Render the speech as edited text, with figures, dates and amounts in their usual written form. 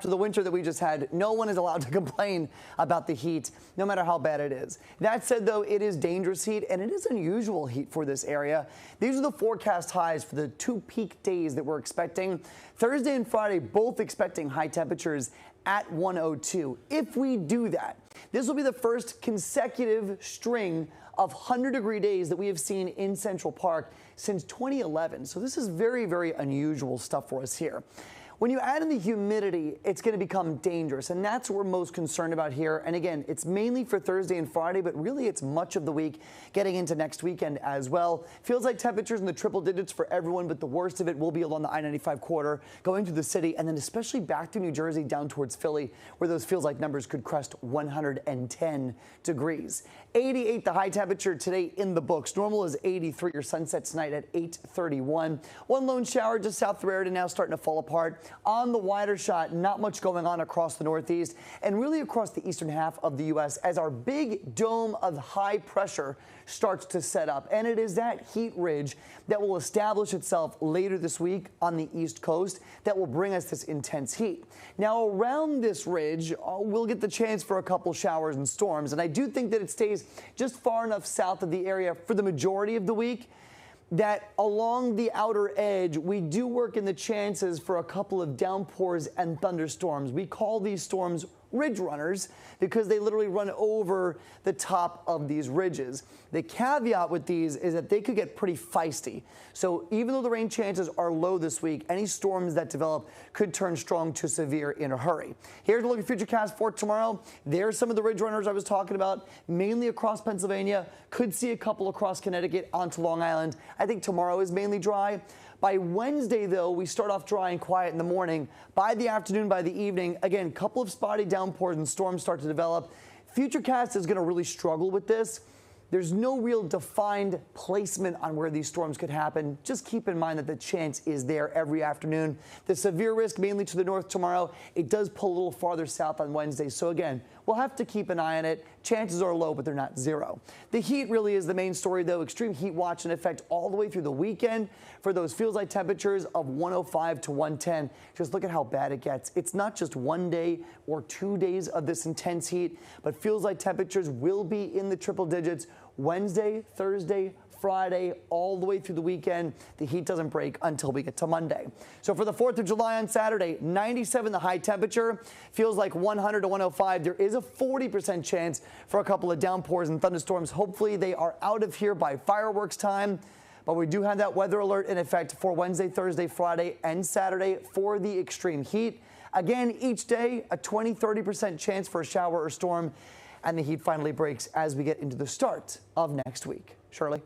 after the winter that we just had, no one is allowed to complain about the heat, no matter how bad it is. That said, though, it is dangerous heat, and it is unusual heat for this area. These are the forecast highs for the 2 peak days that we're expecting. Thursday and Friday, both expecting high temperatures at 102. If we do that, this will be the first consecutive string of 100-degree days that we have seen in Central Park since 2011. So this is very, very unusual stuff for us here. When you add in the humidity, it's going to become dangerous, and that's what we're most concerned about here. And again, it's mainly for Thursday and Friday, but really it's much of the week getting into next weekend as well. Feels like temperatures in the triple digits for everyone, but the worst of it will be along the I-95 corridor, going through the city, and then especially back through New Jersey down towards Philly, where those feels like numbers could crest 110 degrees. 88 the high temperature today in the books. Normal is 83. Your sunset tonight at 8:31. One lone shower just south of Raritan now starting to fall apart. On the wider shot, not much going on across the Northeast and really across the eastern half of the U.S. as our big dome of high pressure starts to set up. And it is that heat ridge that will establish itself later this week on the East Coast that will bring us this intense heat. Now, around this ridge, we'll get the chance for a couple showers and storms. And I do think that it stays just far enough south of the area for the majority of the week that along the outer edge, we do work in the chances for a couple of downpours and thunderstorms. We call these storms ridge runners because they literally run over the top of these ridges. The caveat with these is that they could get pretty feisty. So even though the rain chances are low this week, any storms that develop could turn strong to severe in a hurry. Here's a look at futurecast for tomorrow. There's some of the ridge runners I was talking about, mainly across Pennsylvania. Could see a couple across Connecticut onto Long Island. I think tomorrow is mainly dry. By Wednesday, though, we start off dry and quiet in the morning. By the afternoon, by the evening, again, a couple of spotty downpours and storms start to develop. Futurecast is going to really struggle with this. There's no real defined placement on where these storms could happen. Just keep in mind that the chance is there every afternoon. The severe risk mainly to the north tomorrow. It does pull a little farther south on Wednesday. So again, we'll have to keep an eye on it. Chances are low, but they're not zero. The heat really is the main story, though. Extreme heat watch in effect all the way through the weekend for those feels like temperatures of 105 to 110. Just look at how bad it gets. It's not just 1 day or 2 days of this intense heat, but feels like temperatures will be in the triple digits Wednesday, Thursday, Friday, all the way through the weekend. The heat doesn't break until we get to Monday. So for the 4th of July on Saturday, 97 the high temperature, feels like 100 to 105. There is a 40% chance for a couple of downpours and thunderstorms. Hopefully they are out of here by fireworks time. But we do have that weather alert in effect for Wednesday, Thursday, Friday, and Saturday for the extreme heat. Again, each day, a 20-30% chance for a shower or storm. And the heat finally breaks as we get into the start of next week. Shirley?